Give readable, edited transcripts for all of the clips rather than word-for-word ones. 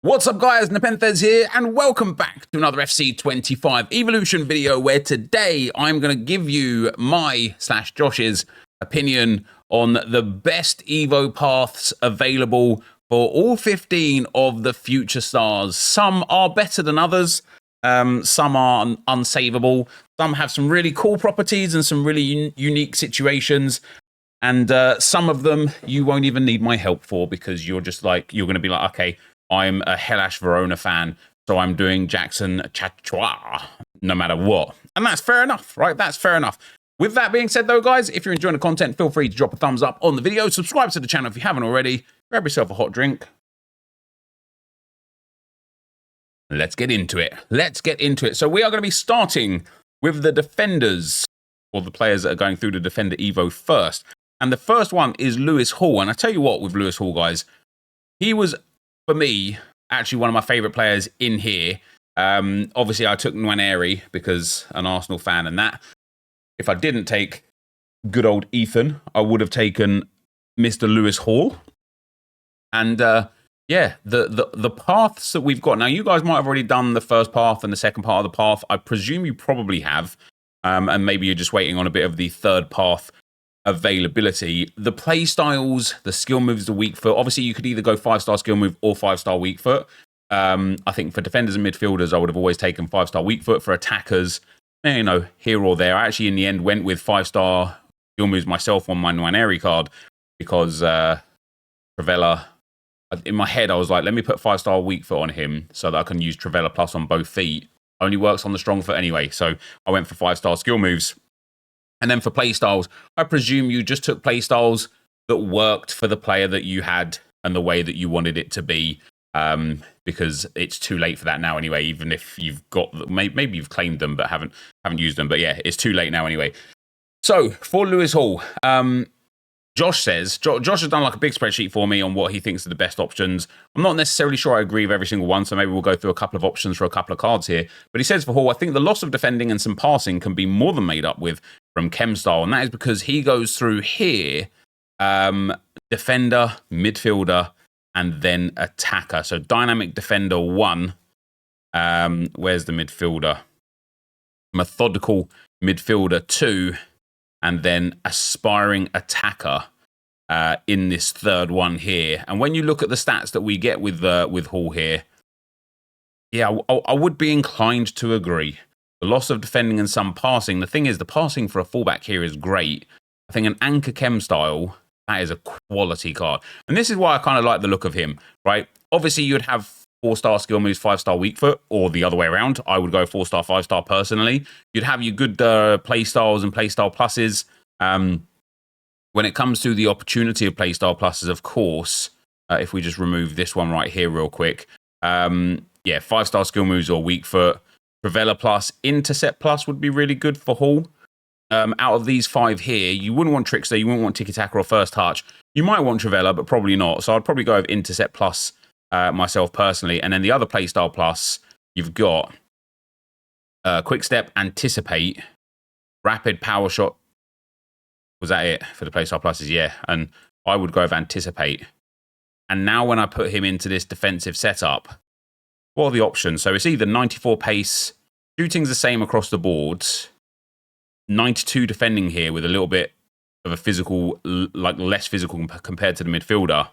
What's up guys, NepentheZ here and welcome back to another FC25 Evolution video where today I'm going to give you my/Josh's opinion on the best Evo paths available for all 15 of the future stars. Some are better than others, some are unsavable, some have some really cool properties and some really unique situations. And some of them you won't even need my help for because you're going to be like, okay, I'm a Hellas Verona fan, so I'm doing Jackson Chachua no matter what. And that's fair enough, right? That's fair enough. With that being said, though, guys, if you're enjoying the content, feel free to drop a thumbs up on the video. Subscribe to the channel if you haven't already. Grab yourself a hot drink. Let's get into it. Let's get into it. So we are going to be starting with the defenders, or the players that are going through the Defender Evo first. And the first one is Lewis Hall. And I tell you what, with Lewis Hall, guys, he was, for me, actually one of my favourite players in here. Obviously, I took Nwaneri because I'm an Arsenal fan and that. If I didn't take good old Ethan, I would have taken Mr. Lewis Hall. And yeah, the paths that we've got. Now, you guys might have already done the first path and the second part of the path. I presume you probably have. And maybe you're just waiting on a bit of the third path availability. The play styles, the skill moves, the weak foot. Obviously, you could either go 5-star skill move or 5-star weak foot. I think for defenders and midfielders, I would have always taken 5-star weak foot. For attackers, you know, here or there. I actually, in the end, went with 5-star skill moves myself on my Nwaneri card because Travella, in my head, I was like, let me put 5-star weak foot on him so that I can use Travella plus on both feet. Only works on the strong foot anyway. So I went for 5-star skill moves. And then for playstyles, I presume you just took playstyles that worked for the player that you had and the way that you wanted it to be, because it's too late for that now anyway, even if you've got, maybe you've claimed them but haven't used them. But yeah, it's too late now anyway. So for Lewis Hall, Josh says, Josh has done like a big spreadsheet for me on what he thinks are the best options. I'm not necessarily sure I agree with every single one, so maybe we'll go through a couple of options for a couple of cards here. But he says for Hall, I think the loss of defending and some passing can be more than made up with from Chem style, and that is because he goes through here, defender, midfielder, and then attacker. So dynamic defender 1, where's the midfielder? Methodical midfielder 2, and then aspiring attacker in this third one here. And when you look at the stats that we get with Hall here, yeah, I would be inclined to agree. The loss of defending and some passing. The thing is, the passing for a fullback here is great. I think an Anchor Chem style, that is a quality card. And this is why I kind of like the look of him, right? Obviously, you'd have 4-star skill moves, 5-star weak foot, or the other way around. I would go 4-star, 5-star personally. You'd have your good play styles and play style pluses. When it comes to the opportunity of play style pluses, of course, if we just remove this one right here real quick, yeah, 5-star skill moves or weak foot. Travella plus, Intercept plus would be really good for Hall. Out of these 5 here, you wouldn't want Trickster, you wouldn't want Tiki Taka or First Touch. You might want Travella, but probably not. So I'd probably go with Intercept plus myself personally. And then the other playstyle plus, you've got Quick Step, Anticipate, Rapid Power Shot. Was that it for the playstyle pluses? Yeah. And I would go with Anticipate. And now when I put him into this defensive setup, what are the options? So it's either 94 pace, shooting's the same across the board, 92 defending here with a little bit of a physical, like less physical compared to the midfielder.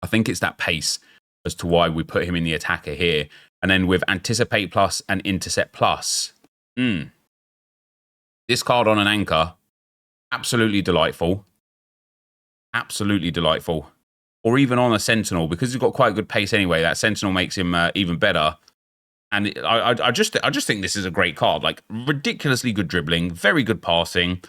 I think it's that pace as to why we put him in the attacker here. And then with Anticipate plus and Intercept plus, this card on an anchor, absolutely delightful. Absolutely delightful. Or even on a Sentinel, because he's got quite good pace anyway. That Sentinel makes him even better. And I just think this is a great card. Like, ridiculously good dribbling, very good passing,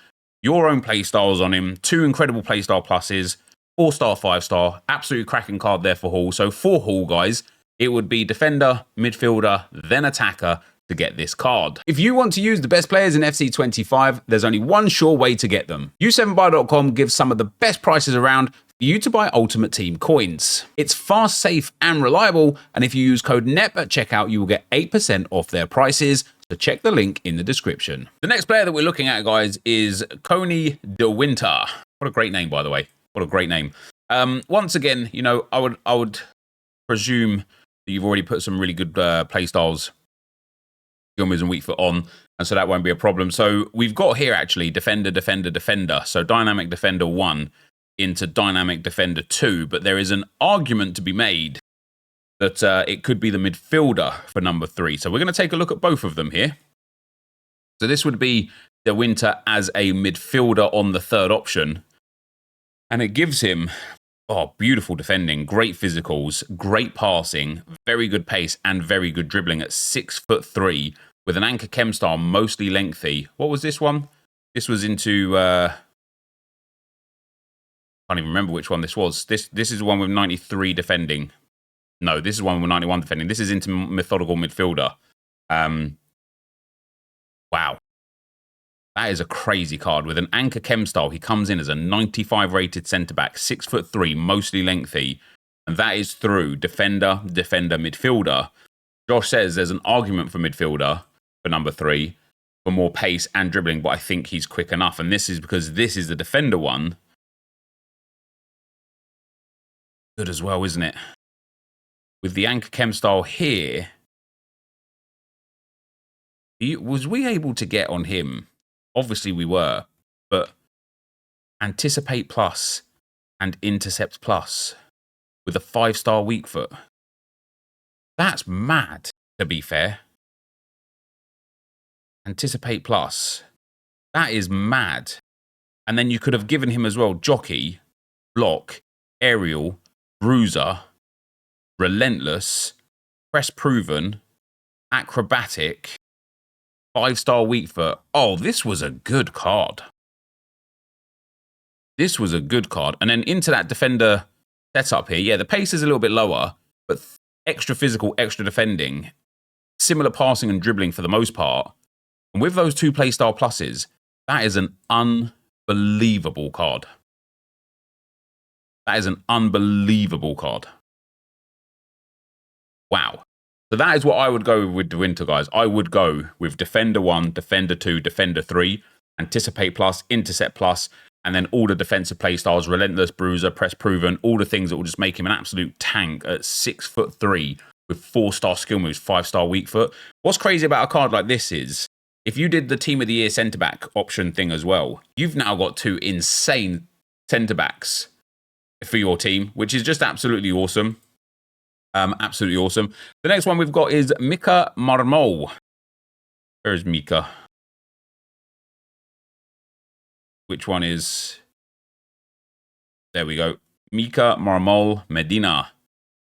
your own play styles on him, 2 incredible playstyle pluses, 4-star, 5-star, absolutely cracking card there for Hall. So for Hall, guys, it would be defender, midfielder, then attacker to get this card. If you want to use the best players in FC25, there's only one sure way to get them. U7buy.com gives some of the best prices around for you to buy Ultimate Team coins. It's fast, safe, and reliable, and if you use code NEP at checkout, you will get 8% off their prices, so check the link in the description. The next player that we're looking at, guys, is Coney De Winter. What a great name, by the way. What a great name. Once again, you know, I would presume You've already put some really good play styles, skill moves and weak foot on, and so that won't be a problem. So we've got here actually defender, defender, defender. So dynamic defender 1 into dynamic defender 2, but there is an argument to be made that it could be the midfielder for number 3. So we're going to take a look at both of them here. So this would be De Winter as a midfielder on the 3rd option. And it gives him, beautiful defending, great physicals, great passing, very good pace, and very good dribbling at 6'3" with an anchor chem style, mostly lengthy. What was this one? This was into... I can't even remember which one this was. This is the one with 93 defending. No, this is one with 91 defending. This is into methodical midfielder. Wow. That is a crazy card. With an anchor chem style, he comes in as a 95 rated centre-back, 6'3", mostly lengthy. And that is through defender, defender, midfielder. Josh says there's an argument for midfielder for number 3 for more pace and dribbling, but I think he's quick enough. And this is because this is the defender one. Good as well, isn't it? With the anchor chem style here, was we able to get on him? Obviously we were, but anticipate plus and intercept plus with a 5-star weak foot. That's mad, to be fair. Anticipate plus. That is mad. And then you could have given him as well jockey, block, aerial, bruiser, relentless, press proven, acrobatic, 5-star weak foot. Oh, this was a good card. This was a good card. And then into that defender setup here. Yeah, the pace is a little bit lower, but extra physical, extra defending, similar passing and dribbling for the most part. And with those 2 playstyle pluses, that is an unbelievable card. That is an unbelievable card. Wow. So that is what I would go with De Winter, guys. I would go with Defender 1, Defender 2, Defender 3, Anticipate plus, Intercept plus, and then all the defensive play styles, Relentless, Bruiser, Press Proven, all the things that will just make him an absolute tank at 6'3" with 4-star skill moves, 5-star weak foot. What's crazy about a card like this is, if you did the Team of the Year centre-back option thing as well, you've now got 2 insane centre-backs for your team, which is just absolutely awesome. Absolutely awesome. The next one we've got is Mika Marmol. Where's Mika? Which one is... There we go. Mika Marmol Medina.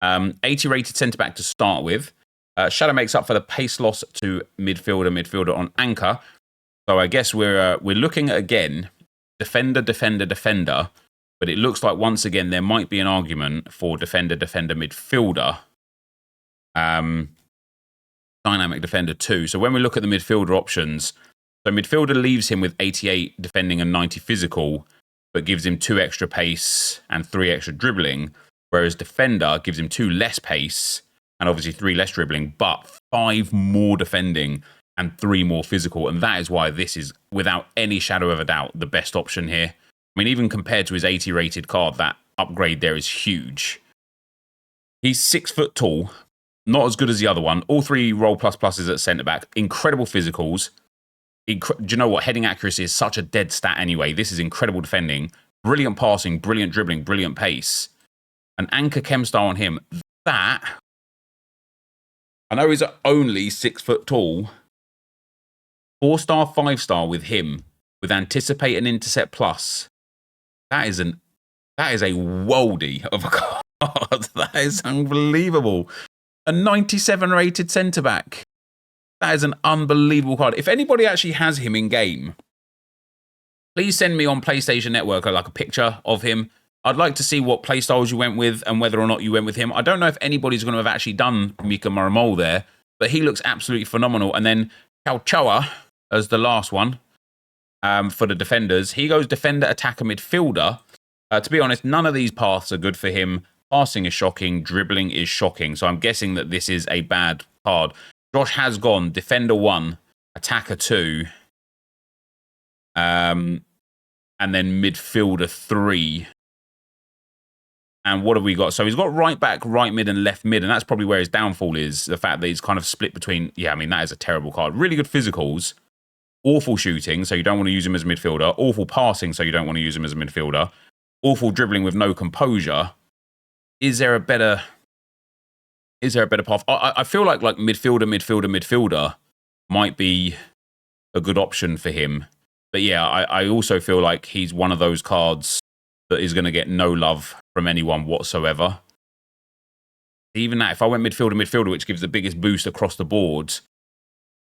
80 rated centre-back to start with. Shadow makes up for the pace loss to midfielder on anchor. So I guess we're looking at, again, defender, defender, defender. But it looks like, once again, there might be an argument for defender, defender, midfielder. Dynamic defender 2. So when we look at the midfielder options, so midfielder leaves him with 88 defending and 90 physical, but gives him 2 extra pace and 3 extra dribbling. Whereas defender gives him 2 less pace and obviously 3 less dribbling, but 5 more defending and 3 more physical. And that is why this is, without any shadow of a doubt, the best option here. I mean, even compared to his 80 rated card, that upgrade there is huge. He's 6 foot tall, not as good as the other one. All 3 roll plus pluses at centre back. Incredible physicals. Do you know what? Heading accuracy is such a dead stat anyway. This is incredible defending. Brilliant passing, brilliant dribbling, brilliant pace. An anchor chem style on him. That, I know he's only 6 foot tall. 4-star, 5-star with him, with anticipate and intercept plus. That is a worldie of a card. That is unbelievable. A 97 rated centre-back. That is an unbelievable card. If anybody actually has him in game, please send me on PlayStation Network like a picture of him. I'd like to see what playstyles you went with and whether or not you went with him. I don't know if anybody's going to have actually done Mika Marmol there, but he looks absolutely phenomenal. And then Kalchoa as the last one. For the defenders. He goes defender, attacker, midfielder. To be honest, none of these paths are good for him. Passing is shocking. Dribbling is shocking. So I'm guessing that this is a bad card. Josh has gone defender 1, attacker 2, and then midfielder 3. And what have we got? So he's got right back, right mid, and left mid. And that's probably where his downfall is. The fact that he's kind of split between... Yeah, I mean, that is a terrible card. Really good physicals. Awful shooting, so you don't want to use him as a midfielder. Awful passing, so you don't want to use him as a midfielder. Awful dribbling with no composure. Is there a better path? I feel like midfielder might be a good option for him. But yeah, I also feel like he's one of those cards that is going to get no love from anyone whatsoever. Even that, if I went midfielder, which gives the biggest boost across the board,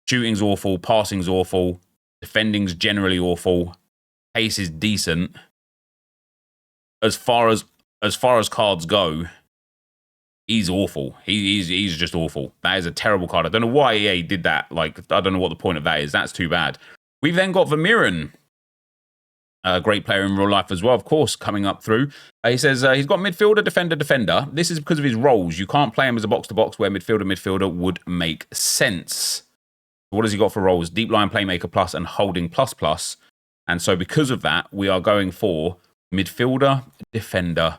shooting's awful, passing's awful, defending's generally awful, pace is decent. As far as cards go, he's awful. He's just awful. That is a terrible card. I don't know why EA did that. Like, I don't know what the point of that is. That's too bad. We've then got Vermeeren. A great player in real life as well, of course, coming up through. He says he's got midfielder, defender. This is because of his roles. You can't play him as a box-to-box where midfielder would make sense. What has he got for roles? Deep line playmaker plus and holding plus. And so because of that, we are going for midfielder, defender.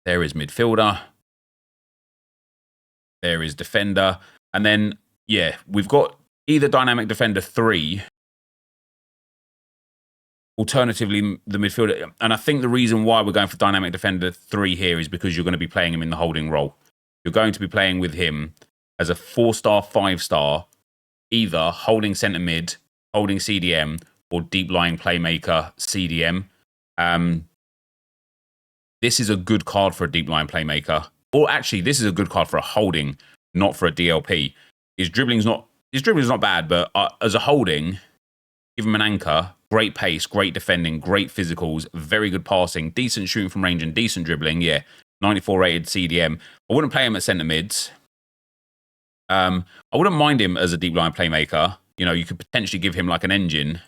There is midfielder. There is defender. And then, yeah, we've got either dynamic defender 3. Alternatively, the midfielder. And I think the reason why we're going for dynamic defender 3 here is because you're going to be playing him in the holding role. You're going to be playing with him as a 4-star, 5-star, either holding centre mid, holding CDM, or deep lying playmaker CDM. This is a good card for a deep line playmaker. Or actually, this is a good card for a holding, not for a DLP. His dribbling's not bad, but as a holding, give him an anchor. Great pace, great defending, great physicals, very good passing, decent shooting from range, and decent dribbling. Yeah, 94 rated CDM. I wouldn't play him at centre mids. I wouldn't mind him as a deep line playmaker. You know, you could potentially give him like an engine.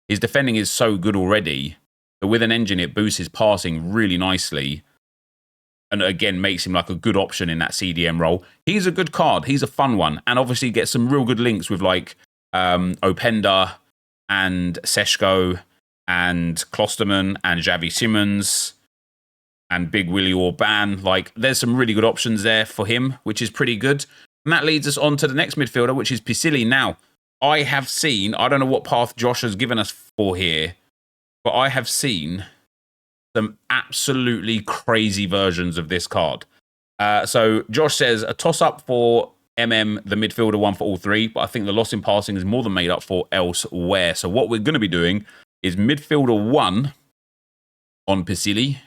His defending is so good already that with an engine, it boosts his passing really nicely. And again, makes him like a good option in that CDM role. He's a good card. He's a fun one. And obviously gets some real good links with like Openda and Seshko and Klosterman and Xavi Simons and Big Willie Orban. Like, there's some really good options there for him, which is pretty good. And that leads us on to the next midfielder, which is Pisili. Now, I have seen, I don't know what path Josh has given us for here, but I have seen some absolutely crazy versions of this card. So Josh says a toss-up for the midfielder, one for all 3, but I think the loss in passing is more than made up for elsewhere. So what we're going to be doing is midfielder 1 on Pisili.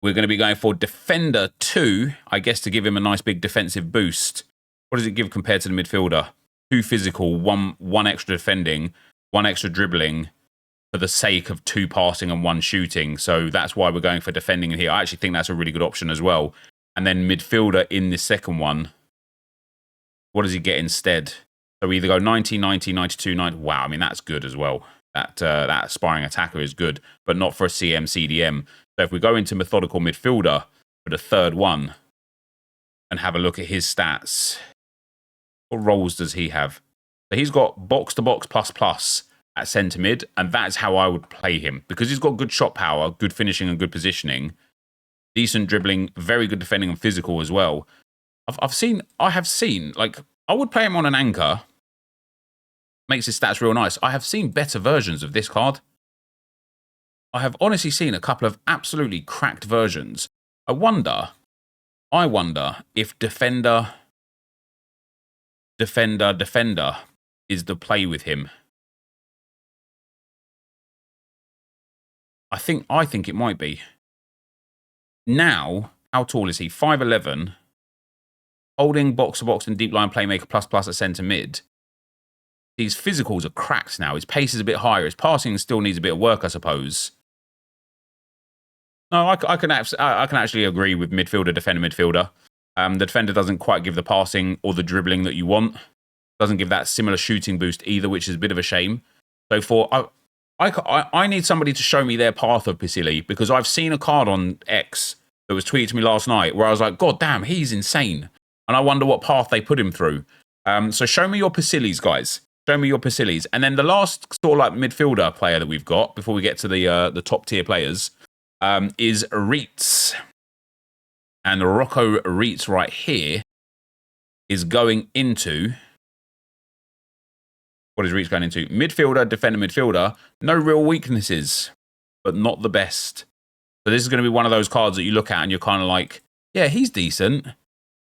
We're going to be going for defender 2, I guess, to give him a nice big defensive boost. What does it give compared to the midfielder? 2 physical, one extra defending, 1 extra dribbling for the sake of 2 passing and 1 shooting. So that's why we're going for defending in here. I actually think that's a really good option as well. And then midfielder in the second one, what does he get instead? So we either go 90, 90, 92, 90. Wow, I mean, that's good as well. That aspiring attacker is good, but not for a CDM. So if we go into methodical midfielder for the third one and have a look at his stats, what roles does he have? So he's got box-to-box plus at centre mid, and that's how I would play him. Because he's got good shot power, good finishing and good positioning, decent dribbling, very good defending and physical as well. I have seen, like, I would play him on an anchor. Makes his stats real nice. I have seen better versions of this card. I have honestly seen a couple of absolutely cracked versions. I wonder if defender is the play with him. I think it might be. Now, how tall is he? 5'11", holding box-to-box and deep line playmaker plus at centre mid. His physicals are cracked now. His pace is a bit higher. His passing still needs a bit of work, I suppose. No, I can actually agree with midfielder, defender. The defender doesn't quite give the passing or the dribbling that you want. Doesn't give that similar shooting boost either, which is a bit of a shame. So I need somebody to show me their path of Pisili, because I've seen a card on X that was tweeted to me last night where I was like, God damn, he's insane. And I wonder what path they put him through. So show me your Pisilis, guys. Show me your Pisilis. And then the last sort of like midfielder player that we've got before we get to the top tier players is Reitz. And Rocco Reitz right here is going into... What is Reitz going into? Midfielder, defender, midfielder. No real weaknesses, but not the best. So this is going to be one of those cards that you look at and you're kind of like, yeah, he's decent,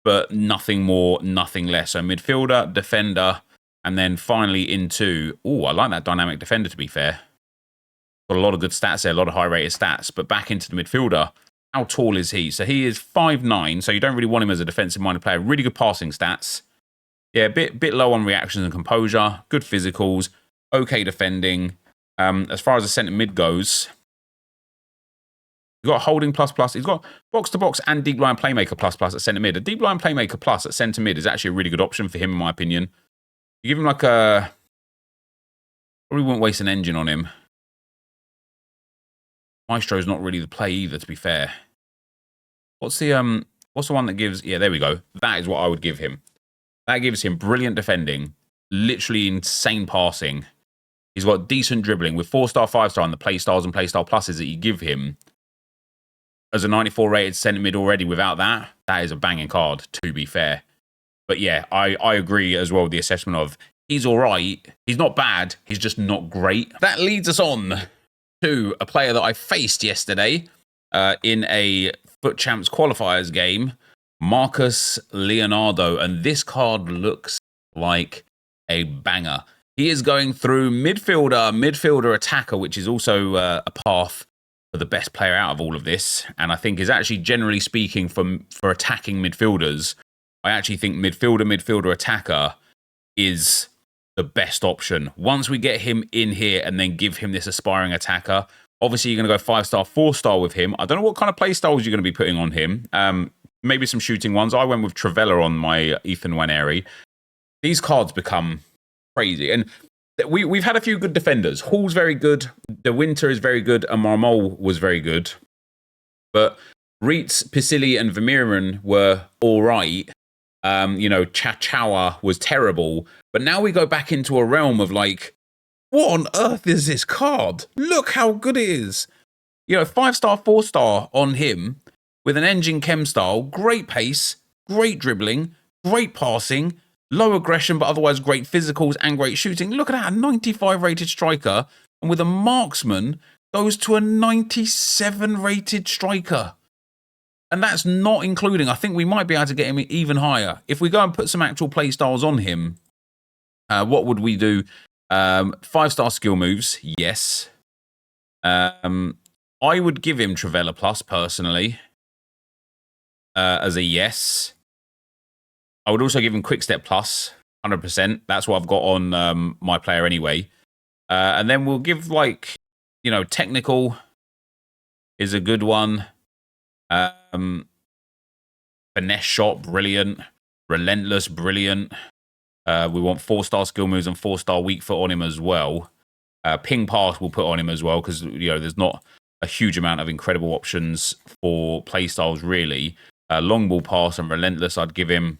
but nothing more, nothing less. So midfielder, defender, and then finally into... Oh, I like that dynamic defender, to be fair. Got a lot of good stats there, a lot of high-rated stats. But back into the midfielder, how tall is he? So he is 5'9", so you don't really want him as a defensive-minded player. Really good passing stats. Yeah, bit low on reactions and composure. Good physicals. Okay defending. As far as the centre mid goes, he's got holding plus. He's got box to box and deep line playmaker plus at centre mid. A deep line playmaker plus at centre mid is actually a really good option for him, in my opinion. You give him like a... Probably wouldn't waste an engine on him. Maestro's not really the play either, to be fair. What's the one that gives... Yeah, there we go. That is what I would give him. That gives him brilliant defending, literally insane passing. He's got decent dribbling with 4-star, 5-star on the play styles and play style pluses that you give him. As a 94 rated centre mid already, without that, that is a banging card, to be fair. But yeah, I agree as well with the assessment of he's all right. He's not bad. He's just not great. That leads us on to a player that I faced yesterday in a Foot Champs qualifiers game, Marcus Leonardo. And this card looks like a banger. He is going through midfielder, attacker, which is also a path for the best player out of all of this. And I think is actually, generally speaking, for attacking midfielders, I actually think midfielder, attacker is the best option. Once we get him in here and then give him this aspiring attacker, obviously you're going to go 5-star, 4-star with him. I don't know what kind of play styles you're going to be putting on him. Maybe some shooting ones. I went with Travella on my Ethan Waneri. These cards become crazy. And we've had a few good defenders. Hall's very good. De Winter is very good. And Marmol was very good. But Reitz, Pisili, and Vermeeren were all right. Chachawa was terrible. But now we go back into a realm of like, what on earth is this card? Look how good it is. 5-star, 4-star on him with an engine chem style, great pace, great dribbling, great passing, low aggression, but otherwise great physicals and great shooting. Look at that, a 95 rated striker. And with a marksman, goes to a 97 rated striker. And that's not including, I think we might be able to get him even higher. If we go and put some actual play styles on him, what would we do? 5-star skill moves, yes. I would give him Travella Plus, personally, as a yes. I would also give him Quick Step Plus, 100%. That's what I've got on my player anyway. And then we'll give, technical is a good one. Finesse shot, brilliant. Relentless, brilliant. We want 4-star skill moves and 4-star weak foot on him as well. Ping pass we'll put on him as well because there's not a huge amount of incredible options for playstyles really. Long ball pass and relentless I'd give him.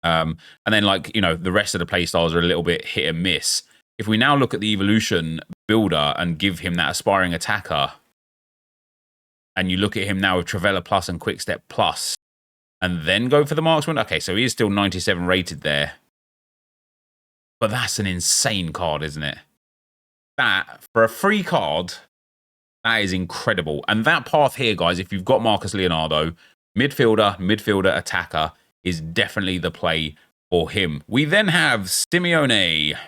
And then the rest of the playstyles are a little bit hit and miss. If we now look at the evolution builder and give him that aspiring attacker, and you look at him now with Travella Plus and Quick Step Plus, and then go for the marksman. Okay, so he is still 97 rated there. But that's an insane card, isn't it? That, for a free card, that is incredible. And that path here, guys, if you've got Marcus Leonardo, midfielder, attacker, is definitely the play for him. We then have Simeone.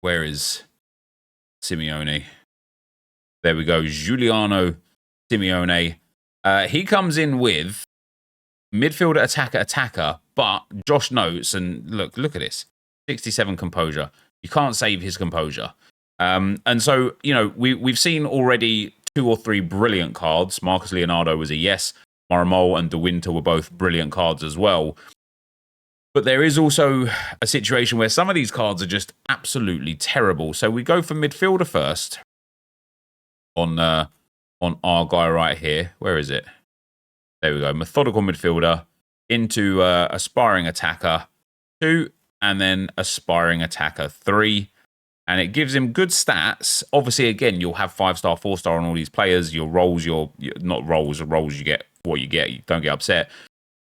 Where is Simeone? There we go, Giuliano Simeone. He comes in with midfielder, attacker, but Josh notes, and look at this, 67 composure. You can't save his composure. And so, we've seen already 2 or 3 brilliant cards. Marcus Leonardo was a yes. Marmol and De Winter were both brilliant cards as well. But there is also a situation where some of these cards are just absolutely terrible. So we go for midfielder first on our guy right here. Where is it? There we go. Methodical midfielder into aspiring attacker to and then Aspiring Attacker 3. And it gives him good stats. Obviously, again, you'll have 5-star, 4-star on all these players. Your rolls, your not rolls, you get what you get. You don't get upset.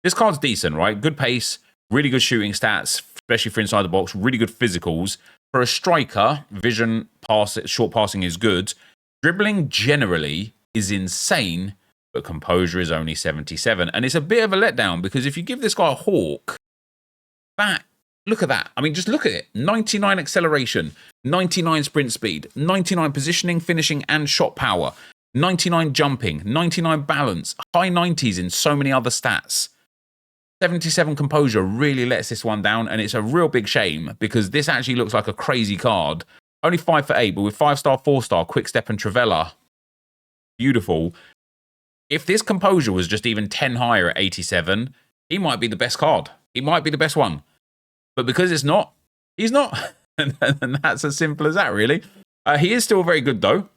This card's decent, right? Good pace, really good shooting stats, especially for inside the box. Really good physicals. For a striker, vision, short passing is good. Dribbling generally is insane, but composure is only 77. And it's a bit of a letdown because if you give this guy a hawk, look at that. I mean, just look at it. 99 acceleration, 99 sprint speed, 99 positioning, finishing, and shot power, 99 jumping, 99 balance, high 90s in so many other stats. 77 composure really lets this one down, and it's a real big shame because this actually looks like a crazy card. Only 5 for 8, but with 5-star, 4-star, quick step and Trivela. Beautiful. If this composure was just even 10 higher at 87, he might be the best card. He might be the best one. But because it's not, he's not. And that's as simple as that, really. He is still very good, though.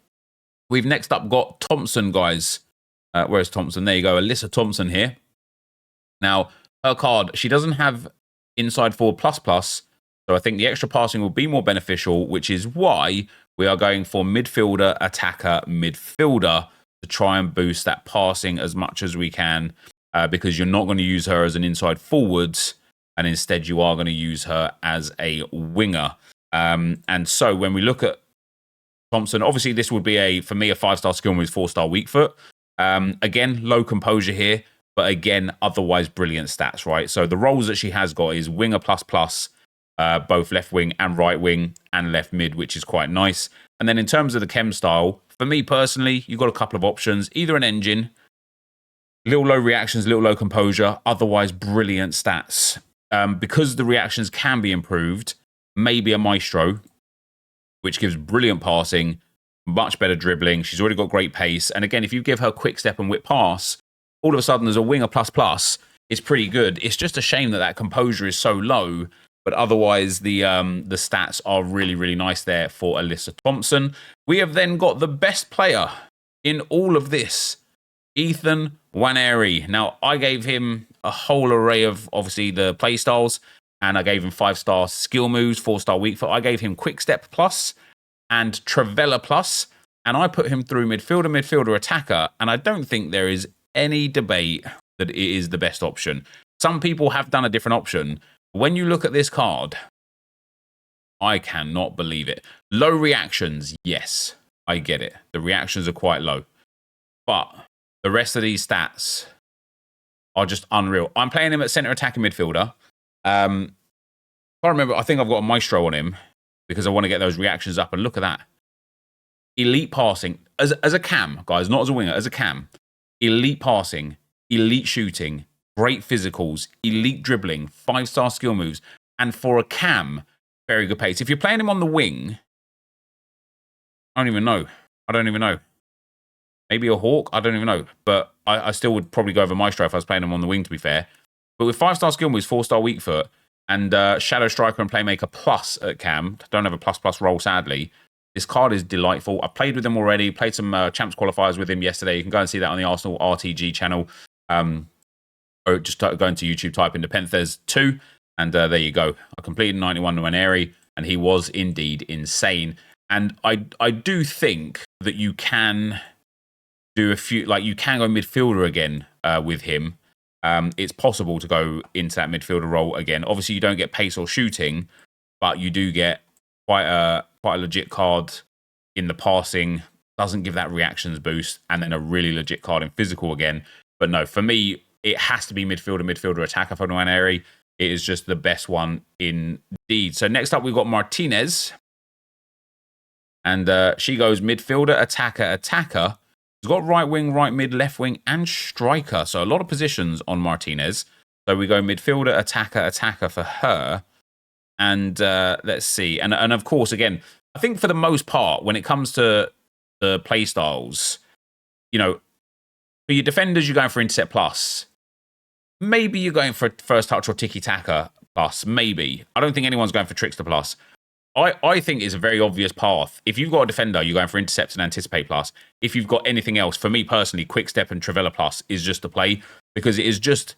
We've next up got Thompson, guys. Where's Thompson? There you go. Alyssa Thompson here. Now, her card, she doesn't have inside forward plus, so I think the extra passing will be more beneficial, which is why we are going for midfielder, attacker, midfielder to try and boost that passing as much as we can, because you're not going to use her as an inside forwards, and instead you are going to use her as a winger. And so when we look at Thompson, obviously this would be for me, a 5-star skill move, 4-star weak foot. Again, low composure here. But again, otherwise brilliant stats, right? So the roles that she has got is winger plus, both left wing and right wing and left mid, which is quite nice. And then in terms of the chem style, for me personally, you've got a couple of options. Either an engine, little low reactions, little low composure, otherwise brilliant stats. Because the reactions can be improved, maybe a maestro, which gives brilliant passing, much better dribbling. She's already got great pace. And again, if you give her quick step and whip pass, all of a sudden there's a winger plus. It's pretty good. It's just a shame that composure is so low, but otherwise the stats are really, really nice there for Alyssa Thompson. We have then got the best player in all of this, Ethan Nwaneri. Now, I gave him a whole array of, obviously, the play styles, and I gave him 5-star skill moves, 4-star weak foot. I gave him quick step plus and Trivela plus, and I put him through midfielder, attacker, and I don't think there is any debate that it is the best option. Some people have done a different option. When you look at this card, I cannot believe it. Low reactions, yes, I get it. The reactions are quite low. But the rest of these stats are just unreal. I'm playing him at centre attacking midfielder. I can't remember. I think I've got a maestro on him because I want to get those reactions up. And look at that. Elite passing. As a cam, guys, not as a winger, as a cam. Elite passing, elite shooting, great physicals, elite dribbling, 5-star skill moves, and for a cam, very good pace. If you're playing him on the wing, I don't even know. Maybe a hawk, I don't even know. But I still would probably go over maestro if I was playing him on the wing, to be fair. But with 5-star skill moves, 4-star weak foot, and shadow striker and playmaker plus at cam, don't have a plus role, sadly. This card is delightful. I played with him already, played some champs qualifiers with him yesterday. You can go and see that on the Arsenal RTG channel. Or just go into YouTube, type in NepentheZ 2, and there you go. I completed 91 Nwaneri, and he was indeed insane. And I do think that you can do a few, like you can go midfielder again with him. It's possible to go into that midfielder role again. Obviously, you don't get pace or shooting, but you do get quite a legit card in the passing, doesn't give that reactions boost, and then a really legit card in physical again. But no, for me, it has to be midfielder, attacker for Nwaneri. It is just the best one indeed. So next up, we've got Martinez. And she goes midfielder, attacker. She's got right wing, right mid, left wing, and striker. So a lot of positions on Martinez. So we go midfielder, attacker for her. And let's see. And of course, again, I think for the most part, when it comes to the play styles, you know, for your defenders, you're going for intercept plus. Maybe you're going for first touch or tiki-taka plus. Maybe. I don't think anyone's going for trickster plus. I think it's a very obvious path. If you've got a defender, you're going for intercepts and anticipate plus. If you've got anything else, for me personally, quick step and Trivela plus is just the play, because it is just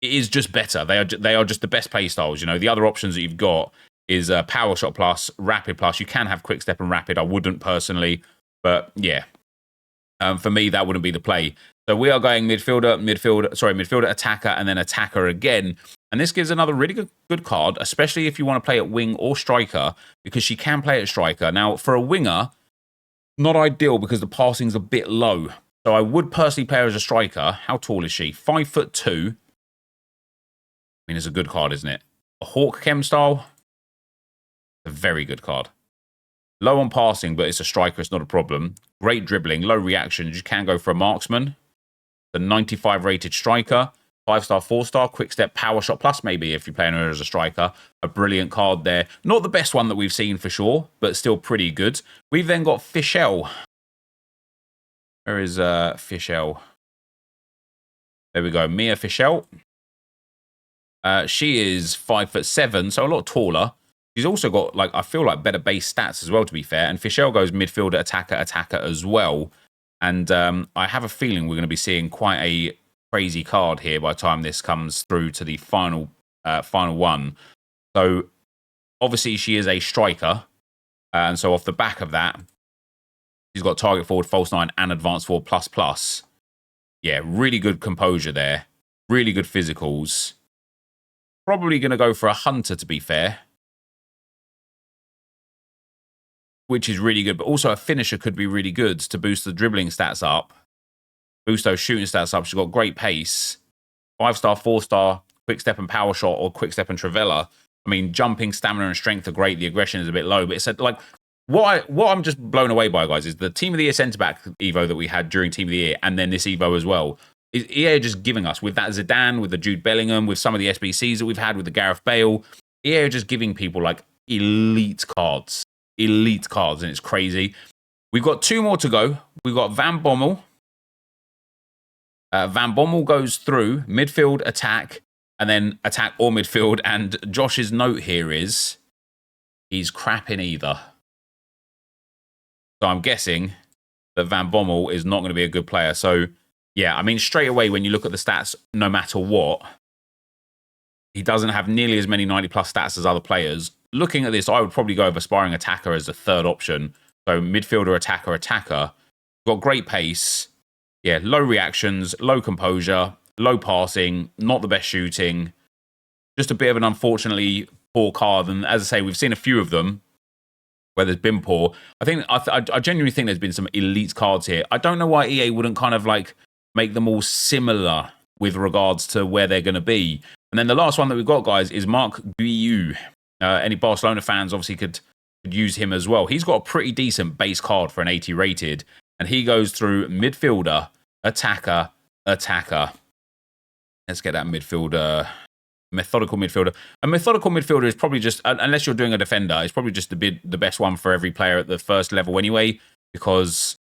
it is just better. They are just the best play styles. You know, the other options that you've got is power shot plus, rapid plus. You can have quick step and rapid. I wouldn't personally, but yeah, for me that wouldn't be the play. So we are going midfielder, attacker, and then attacker again. And this gives another really good card, especially if you want to play at wing or striker, because she can play at striker. Now, for a winger, not ideal because the passing's a bit low. So I would personally play her as a striker. How tall is she? 5'2". I mean, it's a good card, isn't it? A Hawk Chem style. A very good card. Low on passing, but it's a striker. It's not a problem. Great dribbling, low reactions. You can go for a marksman. The 95 rated striker. 5-star, 4-star, quick step, power shot plus maybe if you're playing her as a striker. A brilliant card there. Not the best one that we've seen for sure, but still pretty good. We've then got Fischel. Where is Fischel? There we go. Mia Fischel. She is 5'7", so a lot taller. She's also got, like, I feel like better base stats as well, to be fair. And Fischel goes midfielder, attacker as well. And I have a feeling we're going to be seeing quite a crazy card here by the time this comes through to the final one. So obviously she is a striker, and so off the back of that, she's got target forward, false 9, and advanced forward plus. Yeah, really good composure there, really good physicals. Probably going to go for a hunter, to be fair, which is really good, but also a finisher could be really good to boost the dribbling stats up. Boost those shooting stats up. She's got great pace. 5-star, 4-star, quick step and power shot, or quick step and trivela. I mean, jumping, stamina, and strength are great. The aggression is a bit low, but it's like what I'm just blown away by, guys, is the Team of the Year centre back Evo that we had during Team of the Year, and then this Evo as well. Is EA are just giving us with that Zidane, with the Jude Bellingham, with some of the SBCs that we've had, with the Gareth Bale. EA are just giving people like elite cards, and it's crazy. We've got 2 more to go. We've got Van Bommel. Van Bommel goes through midfield, attack, and then attack or midfield. And Josh's note here is he's crap in either. So I'm guessing that Van Bommel is not going to be a good player. So, yeah, I mean, straight away, when you look at the stats, no matter what, he doesn't have nearly as many 90-plus stats as other players. Looking at this, I would probably go with aspiring attacker as the third option. So midfielder, attacker. Got great pace. Yeah, low reactions, low composure, low passing, not the best shooting. Just a bit of an unfortunately poor card. And as I say, we've seen a few of them where there's been poor. I genuinely think there's been some elite cards here. I don't know why EA wouldn't kind of like make them all similar with regards to where they're going to be. And then the last one that we've got, guys, is Marc Guiu. Any Barcelona fans obviously could use him as well. He's got a pretty decent base card for an 80 rated. And he goes through midfielder, attacker. Let's get that midfielder, methodical midfielder. A methodical midfielder is probably just, unless you're doing a defender, it's probably just the best one for every player at the first level anyway, because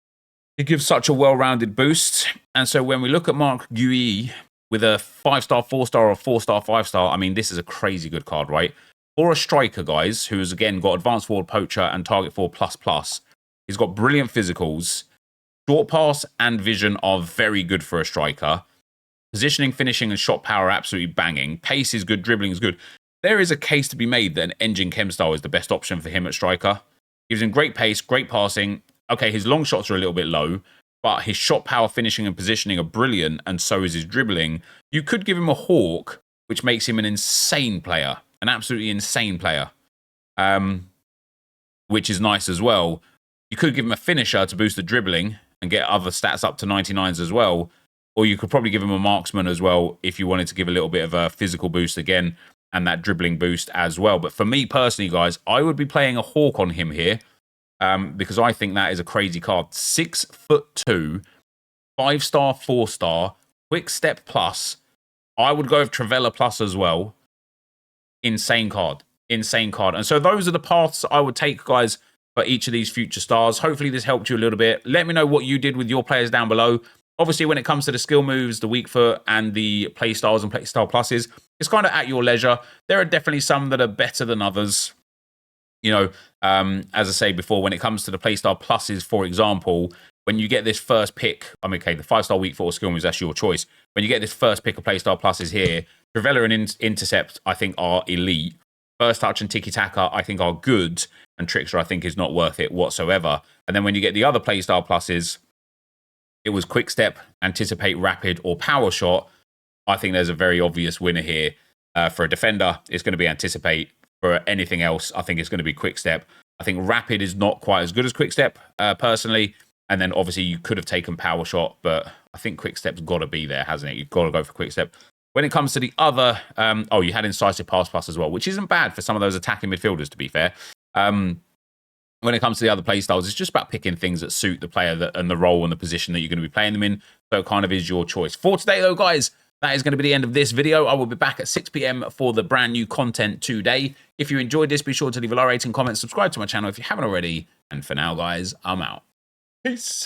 it gives such a well-rounded boost. And so when we look at Marc Guiu with a 5-star, 4-star, or 4-star, 5-star, I mean, this is a crazy good card, right? Or a striker, guys, who has, again, got advanced forward, poacher, and target forward plus. He's got brilliant physicals. Short pass and vision are very good for a striker. Positioning, finishing, and shot power are absolutely banging. Pace is good. Dribbling is good. There is a case to be made that an engine chem style is the best option for him at striker. Gives him great pace, great passing. Okay, his long shots are a little bit low, but his shot power, finishing, and positioning are brilliant, and so is his dribbling. You could give him a Hawk, which makes him an insane player. An absolutely insane player. Which is nice as well. You could give him a finisher to boost the dribbling and get other stats up to 99s as well. Or you could probably give him a marksman as well if you wanted to give a little bit of a physical boost again and that dribbling boost as well. But for me personally, guys, I would be playing a Hawk on him here because I think that is a crazy card. 6'2", 5-star, 4-star, quick step plus. I would go with Trivela plus as well. Insane card. And so those are the paths I would take, guys, for each of these future stars. Hopefully this helped you a little bit. Let me know what you did with your players down below. Obviously, when it comes to the skill moves, the weak foot, and the play styles and play style pluses, it's kind of at your leisure. There are definitely some that are better than others. You know, as I say before, when it comes to the play style pluses, for example, when you get this first pick, I mean, okay, the 5-star weak foot or skill moves, that's your choice. When you get this first pick of play style pluses here, Trivela and Intercept, I think, are elite. First Touch and Tiki Taka, I think, are good. And Trickster, I think, is not worth it whatsoever. And then when you get the other playstyle pluses, it was Quick Step, Anticipate, Rapid, or Power Shot. I think there's a very obvious winner here. For a defender, it's going to be Anticipate. For anything else, I think it's going to be Quick Step. I think Rapid is not quite as good as Quick Step, personally. And then obviously you could have taken Power Shot, but I think Quick Step's got to be there, hasn't it? You've got to go for Quick Step. When it comes to the other, you had Incisive Pass Plus as well, which isn't bad for some of those attacking midfielders, to be fair. When it comes to the other play styles, it's just about picking things that suit the player and the role and the position that you're going to be playing them in. So it kind of is your choice. For today, though, guys, that is going to be the end of this video. I will be back at 6 p.m. for the brand new content today. If you enjoyed this, be sure to leave a like, rating, comment, subscribe to my channel if you haven't already. And for now, guys, I'm out. Peace.